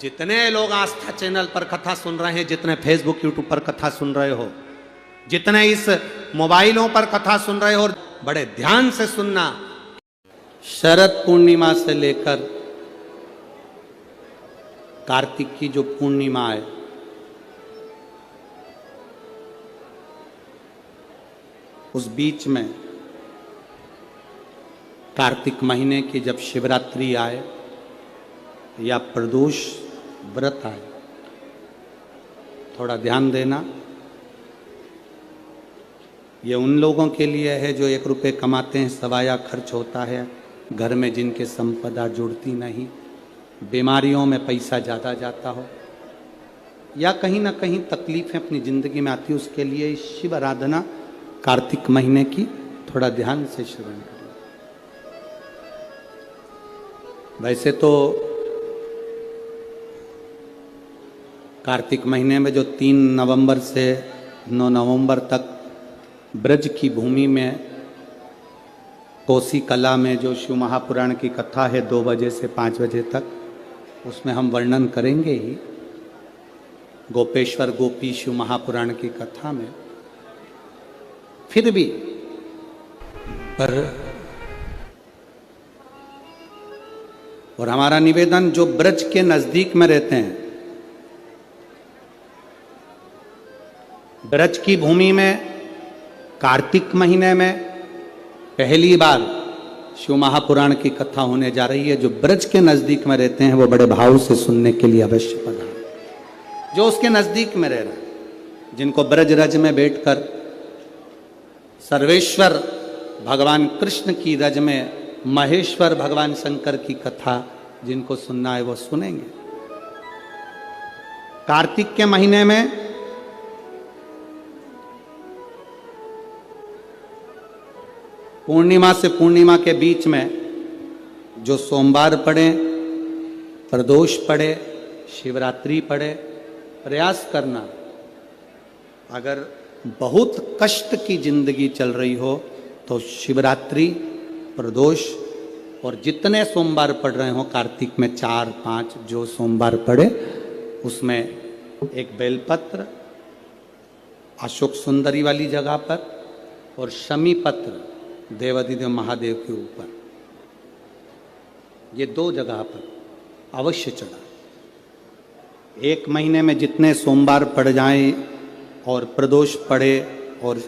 जितने लोग आस्था चैनल पर कथा सुन रहे हैं, जितने फेसबुक यूट्यूब पर कथा सुन रहे हो, जितने इस मोबाइलों पर कथा सुन रहे हो, बड़े ध्यान से सुनना। शरद पूर्णिमा से लेकर कार्तिक की जो पूर्णिमा है, उस बीच में कार्तिक महीने की जब शिवरात्रि आए या प्रदोष व्रत आए, थोड़ा ध्यान देना। ये उन लोगों के लिए है जो 1 रुपये कमाते हैं, सवाया खर्च होता है, घर में जिनके संपदा जुड़ती नहीं, बीमारियों में पैसा ज़्यादा जाता हो, या कहीं ना कहीं तकलीफें अपनी ज़िंदगी में आती है, उसके लिए शिव आराधना कार्तिक महीने की थोड़ा ध्यान से श्रवण करें। वैसे तो कार्तिक महीने में जो 3 नवंबर से 9 नवंबर तक ब्रज की भूमि में कोसी कला में जो शिव महापुराण की कथा है 2 बजे से 5 बजे तक, उसमें हम वर्णन करेंगे ही गोपेश्वर गोपी शिव महापुराण की कथा में। फिर भी पर और हमारा निवेदन, जो ब्रज के नजदीक में रहते हैं, ब्रज की भूमि में कार्तिक महीने में पहली बार शिव महापुराण की कथा होने जा रही है। जो ब्रज के नजदीक में रहते हैं वो बड़े भाव से सुनने के लिए अवश्य पधारें। जो उसके नजदीक में रह रहे हैं, जिनको ब्रज रज में बैठकर सर्वेश्वर भगवान कृष्ण की रज में महेश्वर भगवान शंकर की कथा जिनको सुनना है वो सुनेंगे। कार्तिक के महीने में पूर्णिमा से पूर्णिमा के बीच में जो सोमवार पड़े, प्रदोष पड़े, शिवरात्रि पड़े, प्रयास करना, अगर बहुत कष्ट की जिंदगी चल रही हो तो शिवरात्रि, प्रदोष और जितने सोमवार पड़ रहे हो कार्तिक में 4-5 जो सोमवार पड़े, उसमें एक बेलपत्र अशोक सुंदरी वाली जगह पर और शमी पत्र देवाधिदेव महादेव के ऊपर, ये 2 जगह पर अवश्य चढ़ा। 1 महीने में जितने सोमवार पड़ जाएं और प्रदोष पड़े और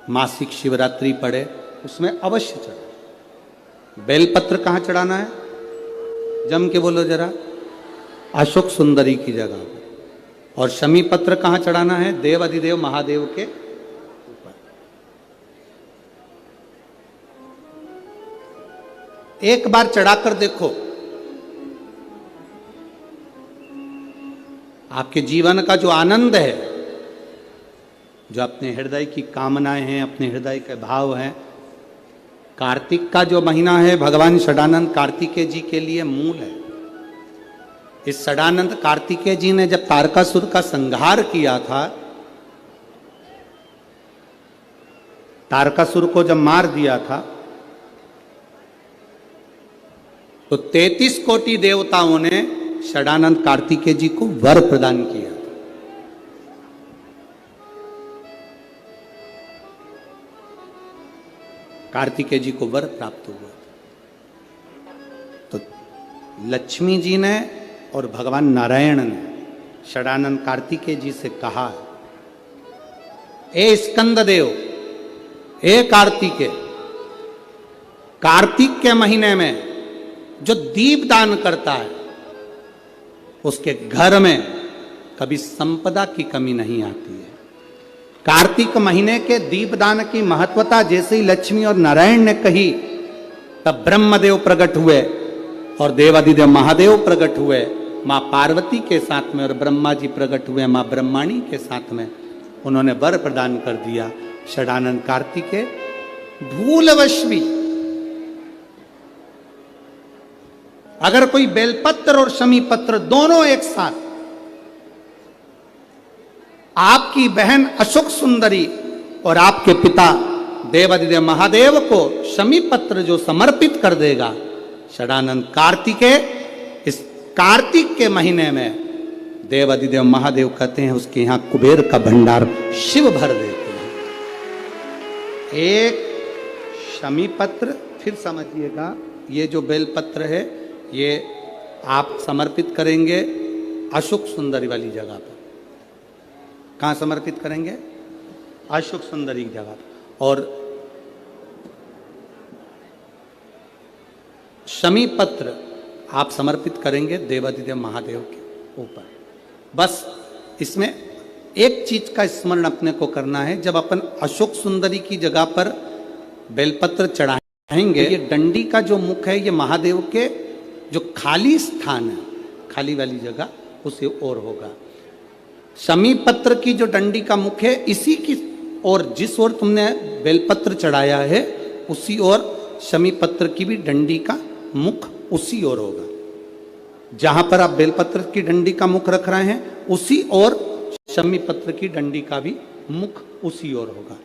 मासिक शिवरात्रि पड़े, उसमें अवश्य चढ़ा। बेलपत्र कहाँ चढ़ाना है? जम के बोलो जरा। अशोक सुंदरी की जगह पर। और शमी पत्र कहाँ चढ़ाना है? देवाधिदेव महादेव के ऊपर। एक बार चढ़ाकर देखो, आपके जीवन का जो आनंद है, जो अपने हृदय की कामनाएं हैं, अपने हृदय के भाव हैं, कार्तिक का जो महीना है भगवान षडानंद कार्तिकेय जी के लिए मूल है। इस षडानंद कार्तिकेय जी ने जब तारकासुर का संहार किया था, तारकासुर को जब मार दिया था, तो 33 कोटि देवताओं ने षडानंद कार्तिकेय जी को वर प्रदान किया। कार्तिकेय जी को वर प्राप्त हुआ। तो लक्ष्मी जी ने और भगवान नारायण ने षडानंद कार्तिकेय जी से कहा, ए स्कंद देव, ए कार्तिकेय, कार्तिक के महीने में जो दीप दान करता है उसके घर में कभी संपदा की कमी नहीं आती है। कार्तिक महीने के दीपदान की महत्वता जैसे ही लक्ष्मी और नारायण ने कही, तब ब्रह्मदेव प्रकट हुए और देवाधिदेव महादेव प्रकट हुए मां पार्वती के साथ में, और ब्रह्मा जी प्रकट हुए मां ब्रह्माणी के साथ में। उन्होंने वर प्रदान कर दिया। षडानंद कार्तिकेय भूलवश भी अगर कोई बेलपत्र और शमी पत्र दोनों एक साथ आपकी बहन अशोक सुंदरी और आपके पिता देवाधिदेव महादेव को शमी पत्र जो समर्पित कर देगा, षडानंद कार्तिकेय इस कार्तिक के महीने में देव अधिदेव महादेव कहते हैं उसके यहां कुबेर का भंडार शिव भर देते हैं। एक शमी पत्र, फिर समझिएगा ये जो बेलपत्र है ये आप समर्पित करेंगे अशोक सुंदरी वाली जगह पर। कहाँ समर्पित करेंगे? अशोक सुंदरी की जगह पर। और शमी पत्र आप समर्पित करेंगे देवाधिदेव महादेव के ऊपर। बस इसमें एक चीज का स्मरण अपने को करना है, जब अपन अशोक सुंदरी की जगह पर बेलपत्र चढ़ाएंगे, ये डंडी का जो मुख है ये महादेव के जो खाली स्थान है, खाली वाली जगह उसी ओर होगा। शमी पत्र की जो डंडी का मुख है इसी की ओर, जिस ओर तुमने बेलपत्र चढ़ाया है उसी ओर शमी पत्र की भी डंडी का मुख उसी ओर होगा। जहां पर आप बेलपत्र की डंडी का मुख रख रहे हैं उसी ओर शमी पत्र की डंडी का भी मुख उसी ओर होगा।